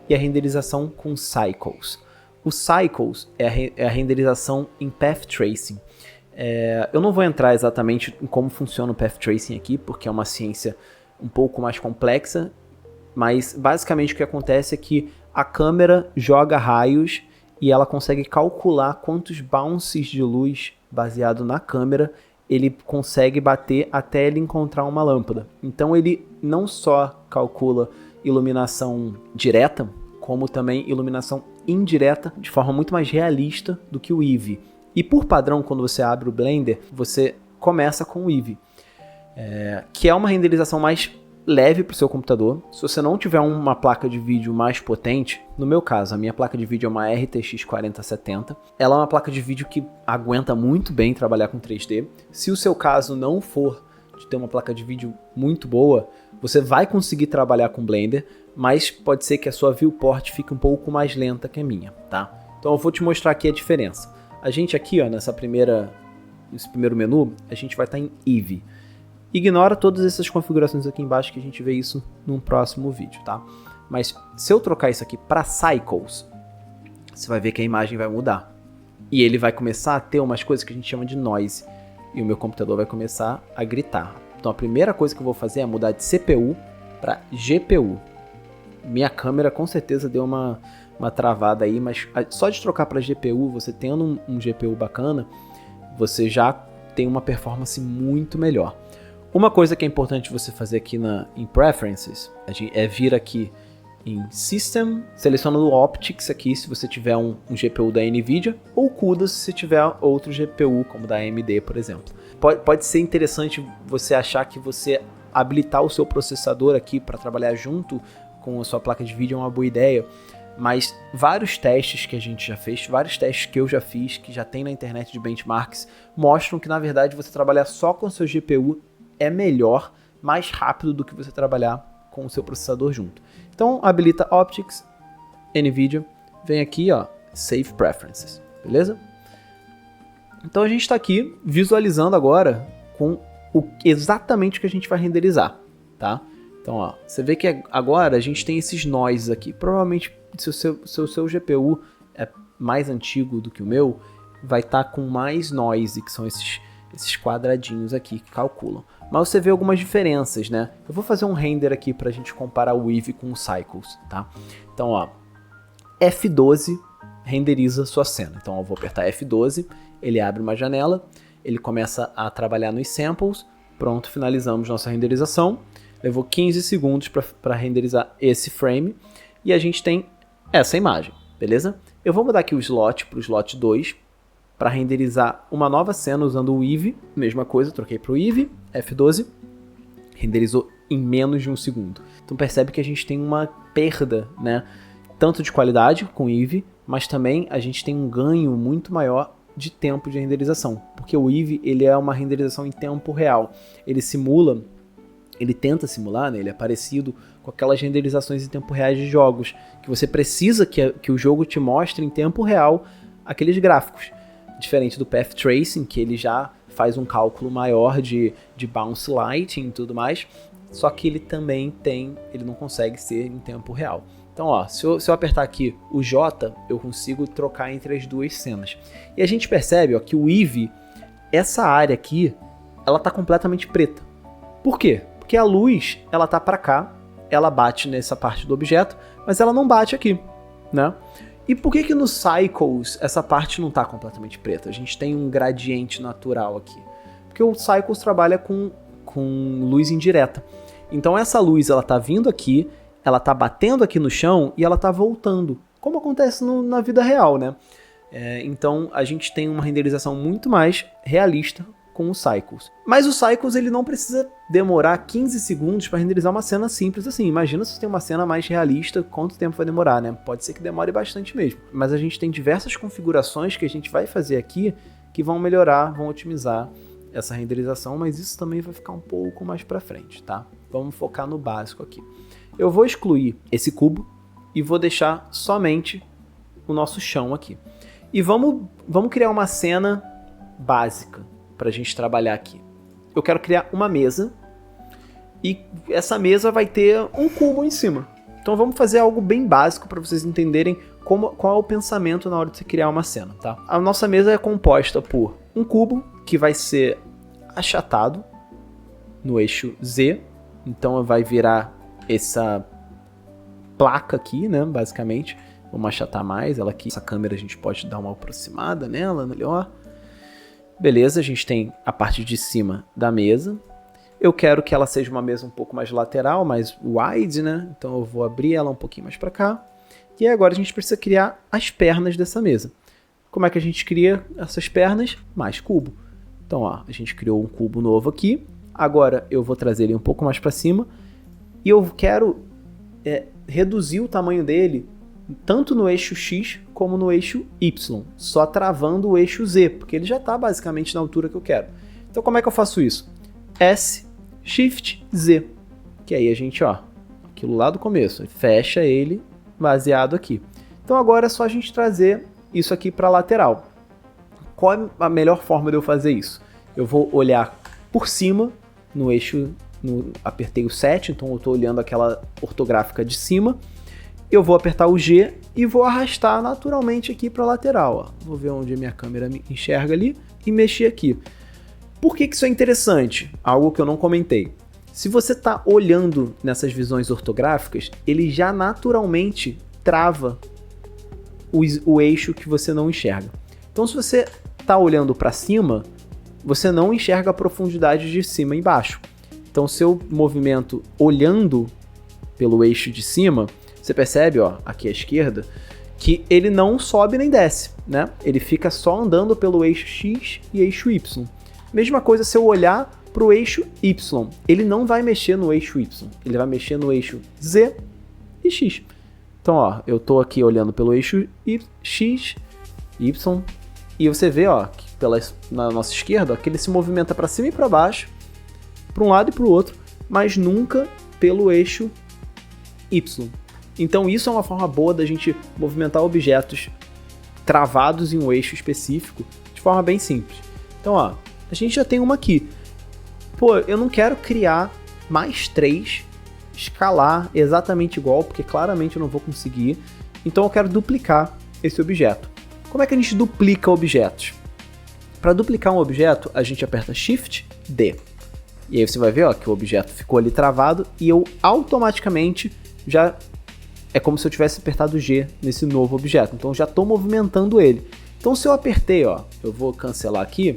e a renderização com Cycles. O Cycles é a renderização em Path Tracing. Eu não vou entrar exatamente em como funciona o Path Tracing aqui, porque é uma ciência um pouco mais complexa, mas basicamente o que acontece é que a câmera joga raios e ela consegue calcular quantos bounces de luz baseado na câmera ele consegue bater até ele encontrar uma lâmpada. Então ele não só calcula iluminação direta, como também iluminação indireta, de forma muito mais realista do que o Eevee. E por padrão, quando você abre o Blender, você começa com o Eevee, que é uma renderização mais leve para o seu computador. Se você não tiver uma placa de vídeo mais potente, no meu caso, a minha placa de vídeo é uma RTX 4070. Ela é uma placa de vídeo que aguenta muito bem trabalhar com 3D. Se o seu caso não for de ter uma placa de vídeo muito boa, você vai conseguir trabalhar com Blender, mas pode ser que a sua viewport fique um pouco mais lenta que a minha, tá? Então eu vou te mostrar aqui a diferença. A gente aqui, nesse primeiro menu, a gente vai estar em Eevee. Ignora todas essas configurações aqui embaixo que a gente vê isso num próximo vídeo, tá? Mas se eu trocar isso aqui para Cycles, você vai ver que a imagem vai mudar. E ele vai começar a ter umas coisas que a gente chama de noise. E o meu computador vai começar a gritar. Então a primeira coisa que eu vou fazer é mudar de CPU para GPU. Minha câmera com certeza deu uma travada aí, mas só de trocar para GPU, você tendo um GPU bacana, você já tem uma performance muito melhor. Uma coisa que é importante você fazer aqui em Preferences é vir aqui em System, selecionando o Optics aqui se você tiver um GPU da NVIDIA, ou CUDA se você tiver outro GPU, como da AMD, por exemplo. Pode ser interessante você achar que você habilitar o seu processador aqui para trabalhar junto com a sua placa de vídeo é uma boa ideia, mas vários testes que a gente já fez, vários testes que eu já fiz, que já tem na internet de benchmarks, mostram que na verdade você trabalhar só com o seu GPU é melhor, mais rápido do que você trabalhar com o seu processador junto. Então, habilita Optics, NVIDIA, vem aqui, ó, Save Preferences, beleza? Então a gente está aqui visualizando agora com exatamente o que a gente vai renderizar, tá? Então, ó, você vê que agora a gente tem esses noises aqui. Provavelmente, se o seu GPU é mais antigo do que o meu, vai estar com mais noise, que são esses quadradinhos aqui que calculam. Mas você vê algumas diferenças, né? Eu vou fazer um render aqui para a gente comparar o Eevee com o Cycles, tá? Então, ó, F12 renderiza sua cena. Então, eu vou apertar F12, ele abre uma janela, ele começa a trabalhar nos samples. Pronto, finalizamos nossa renderização. Levou 15 segundos para renderizar esse frame e a gente tem essa imagem, beleza? Eu vou mudar aqui o slot para o slot 2 para renderizar uma nova cena usando o Eevee, mesma coisa, troquei para o Eevee, F12, renderizou em menos de um segundo. Então percebe que a gente tem uma perda, né? Tanto de qualidade com o Eevee, mas também a gente tem um ganho muito maior de tempo de renderização, porque o Eevee ele é uma renderização em tempo real, ele tenta simular, né? Ele é parecido com aquelas renderizações em tempo real de jogos, que você precisa que o jogo te mostre em tempo real aqueles gráficos. Diferente do Path Tracing, que ele já faz um cálculo maior de bounce lighting e tudo mais, só que ele não consegue ser em tempo real. Então, ó, se eu apertar aqui o J, eu consigo trocar entre as duas cenas. E a gente percebe, ó, que o Eevee, essa área aqui, ela tá completamente preta. Por quê? Porque a luz, ela tá para cá, ela bate nessa parte do objeto, mas ela não bate aqui, né? E por que no Cycles essa parte não tá completamente preta? A gente tem um gradiente natural aqui. Porque o Cycles trabalha com luz indireta. Então essa luz, ela tá vindo aqui, ela tá batendo aqui no chão e ela tá voltando, como acontece na vida real, né? Então a gente tem uma renderização muito mais realista com o Cycles. Mas o Cycles ele não precisa demorar 15 segundos para renderizar uma cena simples assim. Imagina se você tem uma cena mais realista, quanto tempo vai demorar, né? Pode ser que demore bastante mesmo. Mas a gente tem diversas configurações que a gente vai fazer aqui que vão melhorar, vão otimizar essa renderização, mas isso também vai ficar um pouco mais para frente, tá? Vamos focar no básico aqui. Eu vou excluir esse cubo e vou deixar somente o nosso chão aqui. E vamos criar uma cena básica para a gente trabalhar aqui. Eu quero criar uma mesa e essa mesa vai ter um cubo em cima. Então vamos fazer algo bem básico para vocês entenderem qual é o pensamento na hora de você criar uma cena, tá? A nossa mesa é composta por um cubo que vai ser achatado no eixo Z, então vai virar essa placa aqui, né, basicamente. Vamos achatar mais ela aqui. Essa câmera a gente pode dar uma aproximada nela, melhor. Beleza, a gente tem a parte de cima da mesa. Eu quero que ela seja uma mesa um pouco mais lateral, mais wide, né? Então eu vou abrir ela um pouquinho mais para cá. E agora a gente precisa criar as pernas dessa mesa. Como é que a gente cria essas pernas? Mais cubo. Então, ó, a gente criou um cubo novo aqui. Agora eu vou trazer ele um pouco mais para cima. E eu quero reduzir o tamanho dele tanto no eixo X como no eixo Y, só travando o eixo Z, porque ele já está basicamente na altura que eu quero. Então como é que eu faço isso? S, Shift, Z, que aí a gente, ó, aquilo lá do começo, fecha ele baseado aqui. Então agora é só a gente trazer isso aqui para a lateral. Qual é a melhor forma de eu fazer isso? Eu vou olhar por cima no eixo, apertei o 7, então eu estou olhando aquela ortográfica de cima. Eu vou apertar o G e vou arrastar naturalmente aqui para a lateral. Ó. Vou ver onde a minha câmera me enxerga ali e mexer aqui. Por que isso é interessante? Algo que eu não comentei. Se você está olhando nessas visões ortográficas, ele já naturalmente trava o eixo que você não enxerga. Então se você está olhando para cima, você não enxerga a profundidade de cima e embaixo. Então seu movimento olhando pelo eixo de cima, você percebe, ó, aqui à esquerda, que ele não sobe nem desce, né? Ele fica só andando pelo eixo X e eixo Y. Mesma coisa se eu olhar para o eixo Y. Ele não vai mexer no eixo Y, ele vai mexer no eixo Z e X. Então, ó, eu tô aqui olhando pelo eixo X, Y, e você vê, ó, que na nossa esquerda, ó, que ele se movimenta para cima e para baixo, para um lado e para o outro, mas nunca pelo eixo Y. Então isso é uma forma boa da gente movimentar objetos travados em um eixo específico de forma bem simples. Então, ó, a gente já tem uma aqui. Pô, eu não quero criar mais 3, escalar exatamente igual, porque claramente eu não vou conseguir. Então eu quero duplicar esse objeto. Como é que a gente duplica objetos? Para duplicar um objeto, a gente aperta Shift D. E aí você vai ver, ó, que o objeto ficou ali travado e eu automaticamente já... É como se eu tivesse apertado G nesse novo objeto. Então eu já estou movimentando ele. Então se eu apertei, ó, eu vou cancelar aqui,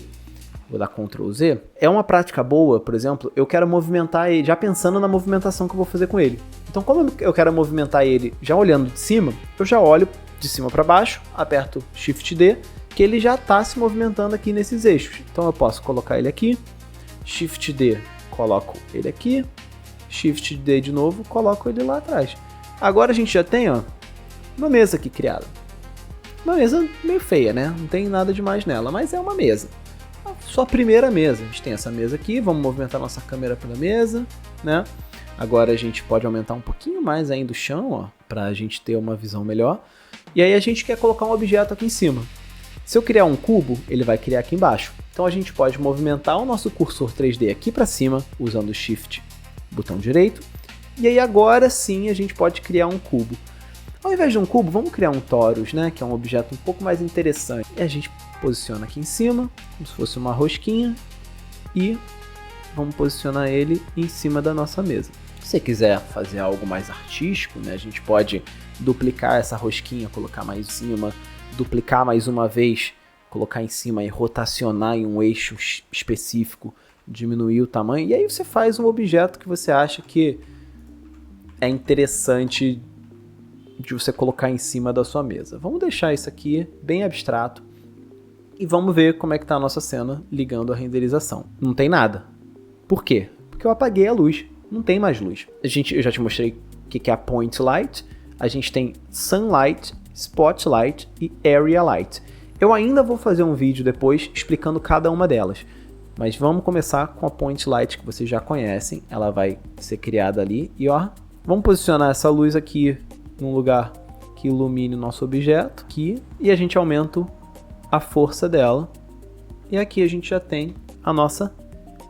vou dar Ctrl Z. É uma prática boa, por exemplo, eu quero movimentar ele, já pensando na movimentação que eu vou fazer com ele. Então como eu quero movimentar ele já olhando de cima, eu já olho de cima para baixo, aperto Shift D, que ele já está se movimentando aqui nesses eixos. Então eu posso colocar ele aqui, Shift D, coloco ele aqui, Shift D de novo, coloco ele lá atrás. Agora a gente já tem, ó, uma mesa aqui criada. Uma mesa meio feia, né? Não tem nada demais nela, mas é uma mesa. Só a primeira mesa. A gente tem essa mesa aqui, vamos movimentar nossa câmera pela mesa, né? Agora a gente pode aumentar um pouquinho mais ainda o chão, ó, para a gente ter uma visão melhor. E aí a gente quer colocar um objeto aqui em cima. Se eu criar um cubo, ele vai criar aqui embaixo. Então a gente pode movimentar o nosso cursor 3D aqui para cima, usando o Shift, botão direito. E aí agora sim a gente pode criar um cubo. Ao invés de um cubo, vamos criar um torus, né? Que é um objeto um pouco mais interessante. E a gente posiciona aqui em cima, como se fosse uma rosquinha. E vamos posicionar ele em cima da nossa mesa. Se você quiser fazer algo mais artístico, né? A gente pode duplicar essa rosquinha, colocar mais em cima, duplicar mais uma vez, colocar em cima e rotacionar em um eixo específico, diminuir o tamanho. E aí você faz um objeto que você acha que é interessante de você colocar em cima da sua mesa. Vamos deixar isso aqui bem abstrato e vamos ver como é que está a nossa cena ligando a renderização. Não tem nada. Por quê? Porque eu apaguei a luz. Não tem mais luz. Eu já te mostrei o que é a Point Light. A gente tem Sunlight, Spotlight e Area Light. Eu ainda vou fazer um vídeo depois explicando cada uma delas. Mas vamos começar com a Point Light que vocês já conhecem. Ela vai ser criada ali e ó, vamos posicionar essa luz aqui num lugar que ilumine o nosso objeto aqui, e a gente aumenta a força dela. E aqui a gente já tem a nossa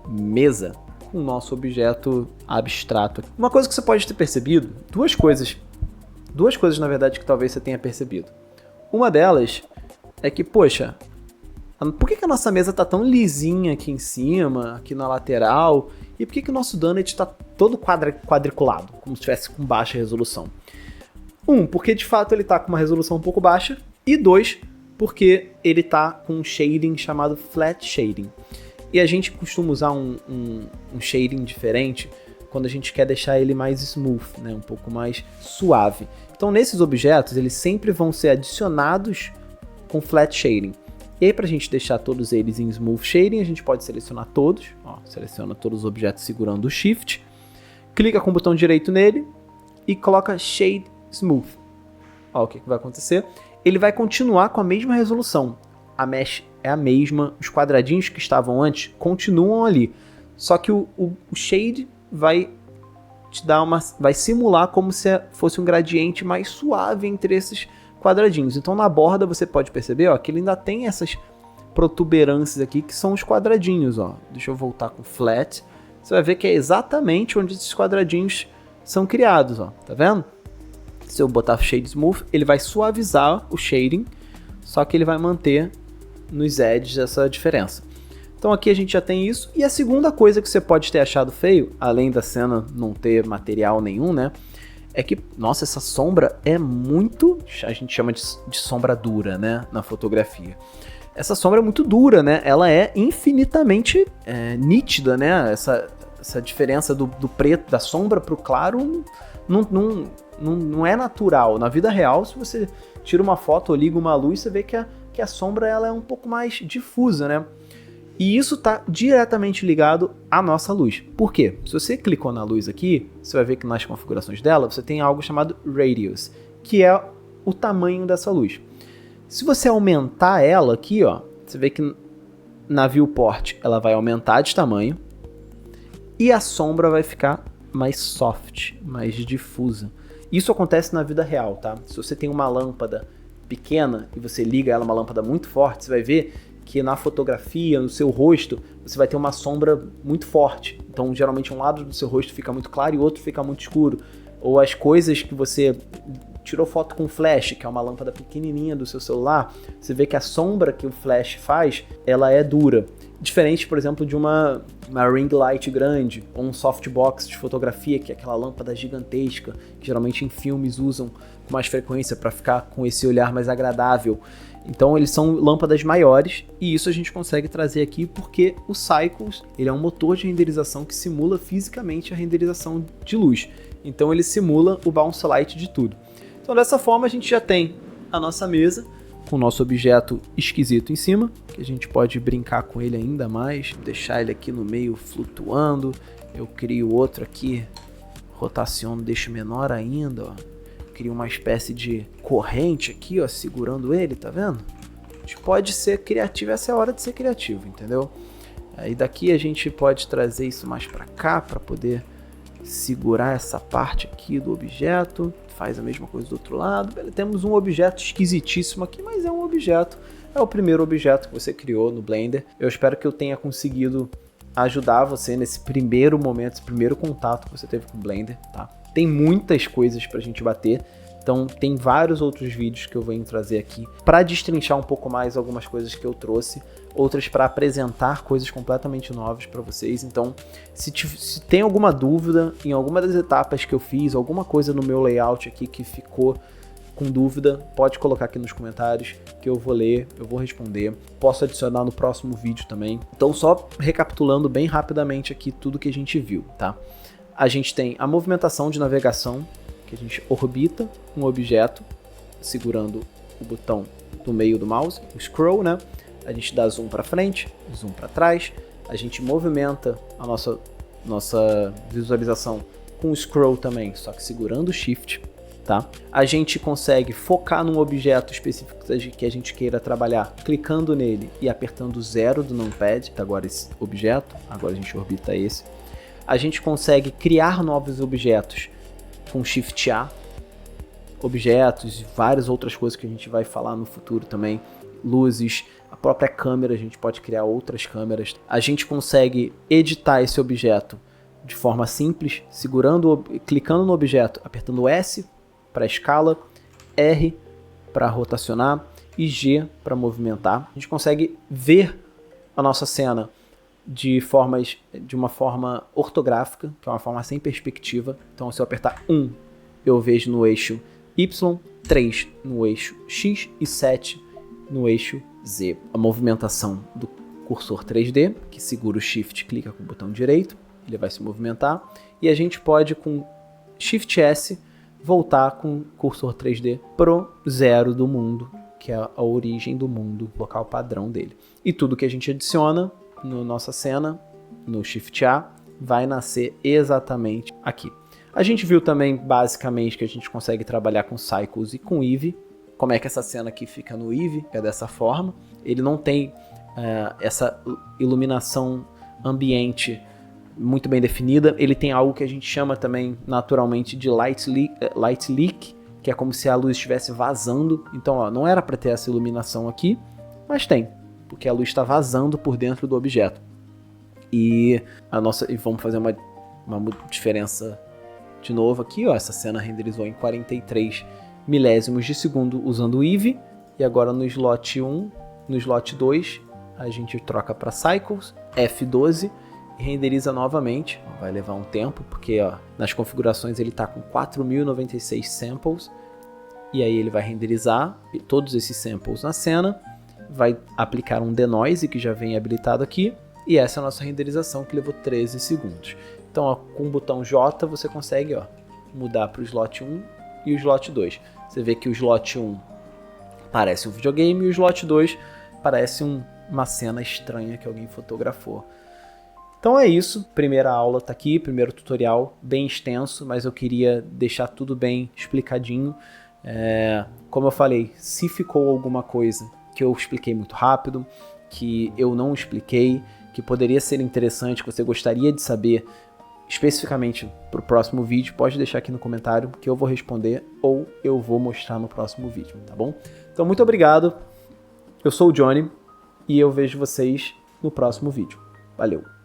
mesa com o nosso objeto abstrato. Uma coisa que você pode ter percebido, duas coisas na verdade que talvez você tenha percebido. Uma delas é que, poxa, por que a nossa mesa está tão lisinha aqui em cima, aqui na lateral, e por que o nosso donut está todo quadriculado, como se estivesse com baixa resolução? Porque de fato ele está com uma resolução um pouco baixa, e 2, porque ele está com um shading chamado Flat Shading. E a gente costuma usar um shading diferente quando a gente quer deixar ele mais smooth, né? Um pouco mais suave. Então nesses objetos eles sempre vão ser adicionados com Flat Shading. E aí para a gente deixar todos eles em Smooth Shading, a gente pode selecionar todos. Ó, seleciona todos os objetos segurando o Shift. Clica com o botão direito nele e coloca Shade Smooth. Ó, o que vai acontecer? Ele vai continuar com a mesma resolução. A mesh é a mesma, os quadradinhos que estavam antes continuam ali. Só que o Shade vai te dar vai simular como se fosse um gradiente mais suave entre esses quadradinhos. Então na borda você pode perceber, ó, que ele ainda tem essas protuberâncias aqui que são os quadradinhos, ó. Deixa eu voltar com Flat. Você vai ver que é exatamente onde esses quadradinhos são criados, ó. Tá vendo? Se eu botar Shade Smooth, ele vai suavizar o shading, só que ele vai manter nos edges essa diferença. Então aqui a gente já tem isso. E a segunda coisa que você pode ter achado feio, além da cena não ter material nenhum, né? É que, nossa, essa sombra é muito... A gente chama de sombra dura, né? Na fotografia. Essa sombra é muito dura, né? Ela é infinitamente nítida, né? Essa diferença do preto, da sombra para o claro, não é natural. Na vida real, se você tira uma foto ou liga uma luz, você vê que a sombra ela é um pouco mais difusa, né? E isso está diretamente ligado à nossa luz. Por quê? Se você clicou na luz aqui, você vai ver que nas configurações dela, você tem algo chamado Radius, que é o tamanho dessa luz. Se você aumentar ela aqui, ó, você vê que na viewport ela vai aumentar de tamanho e a sombra vai ficar mais soft, mais difusa. Isso acontece na vida real, tá? Se você tem uma lâmpada pequena e você liga ela uma lâmpada muito forte, você vai ver que na fotografia, no seu rosto, você vai ter uma sombra muito forte. Então, geralmente, um lado do seu rosto fica muito claro e o outro fica muito escuro. Ou as coisas que você tirou foto com flash, que é uma lâmpada pequenininha do seu celular, você vê que a sombra que o flash faz, ela é dura. Diferente, por exemplo, de uma ring light grande, ou um softbox de fotografia, que é aquela lâmpada gigantesca, que geralmente em filmes usam com mais frequência para ficar com esse olhar mais agradável. Então eles são lâmpadas maiores, e isso a gente consegue trazer aqui porque o Cycles, ele é um motor de renderização que simula fisicamente a renderização de luz. Então ele simula o bounce light de tudo. Então dessa forma a gente já tem a nossa mesa com o nosso objeto esquisito em cima, que a gente pode brincar com ele ainda mais, deixar ele aqui no meio flutuando. Eu crio outro aqui, rotaciono, deixo menor ainda, ó. Crio uma espécie de corrente aqui, ó, segurando ele, tá vendo? A gente pode ser criativo, essa é a hora de ser criativo, entendeu? Aí daqui a gente pode trazer isso mais para cá, para poder segurar essa parte aqui do objeto. Faz a mesma coisa do outro lado. Temos um objeto esquisitíssimo aqui, mas é um objeto. É o primeiro objeto que você criou no Blender. Eu espero que eu tenha conseguido ajudar você nesse primeiro momento, esse primeiro contato que você teve com o Blender, tá? Tem muitas coisas pra gente bater. Então tem vários outros vídeos que eu venho trazer aqui para destrinchar um pouco mais algumas coisas que eu trouxe, outras para apresentar coisas completamente novas para vocês. Então, se tem alguma dúvida em alguma das etapas que eu fiz, alguma coisa no meu layout aqui que ficou com dúvida, pode colocar aqui nos comentários que eu vou ler, eu vou responder. Posso adicionar no próximo vídeo também. Então, só recapitulando bem rapidamente aqui tudo que a gente viu, tá? A gente tem a movimentação de navegação, que a gente orbita um objeto segurando o botão do meio do mouse, o scroll, né? A gente dá zoom para frente, zoom para trás, a gente movimenta a nossa visualização com o scroll também, só que segurando o shift, tá? A gente consegue focar num objeto específico que a gente queira trabalhar, clicando nele e apertando 0 do numpad, agora esse objeto, agora a gente orbita esse. A gente consegue criar novos objetos com Shift A, objetos e várias outras coisas que a gente vai falar no futuro também, luzes, a própria câmera, a gente pode criar outras câmeras. A gente consegue editar esse objeto de forma simples, clicando no objeto, apertando S para escala, R para rotacionar e G para movimentar. A gente consegue ver a nossa cena de uma forma ortográfica, que é uma forma sem perspectiva. Então, se eu apertar 1, eu vejo no eixo Y, 3 no eixo X e 7 no eixo Z. A movimentação do cursor 3D, que segura o Shift, clica com o botão direito, ele vai se movimentar. E a gente pode, com Shift S, voltar com o cursor 3D pro 0 do mundo, que é a origem do mundo, o local padrão dele. E tudo que a gente adiciona na nossa cena, no Shift A, vai nascer exatamente aqui. A gente viu também, basicamente, que a gente consegue trabalhar com Cycles e com Eevee. Como é que essa cena aqui fica no Eevee, é dessa forma. Ele não tem essa iluminação ambiente muito bem definida. Ele tem algo que a gente chama também, naturalmente, de light leak, que é como se a luz estivesse vazando. Então, ó, não era para ter essa iluminação aqui, mas tem, porque a luz está vazando por dentro do objeto. E vamos fazer uma diferença de novo aqui, ó. Essa cena renderizou em 43 milésimos de segundo usando o Eevee. E agora no slot 1, no slot 2, a gente troca para Cycles, F12 e renderiza novamente. Vai levar um tempo, porque ó, nas configurações ele está com 4.096 samples. E aí ele vai renderizar todos esses samples na cena. Vai aplicar um denoise que já vem habilitado aqui, e essa é a nossa renderização que levou 13 segundos. Então, ó, com o botão J você consegue, ó, mudar para o slot 1 e o slot 2. Você vê que o slot 1 parece um videogame e o slot 2 parece uma cena estranha que alguém fotografou. Então é isso, primeira aula tá aqui, primeiro tutorial bem extenso, mas eu queria deixar tudo bem explicadinho. Como eu falei, se ficou alguma coisa que eu expliquei muito rápido, que eu não expliquei, que poderia ser interessante, que você gostaria de saber, especificamente para o próximo vídeo, pode deixar aqui no comentário que eu vou responder ou eu vou mostrar no próximo vídeo, tá bom? Então, muito obrigado. Eu sou o Johnny e eu vejo vocês no próximo vídeo. Valeu!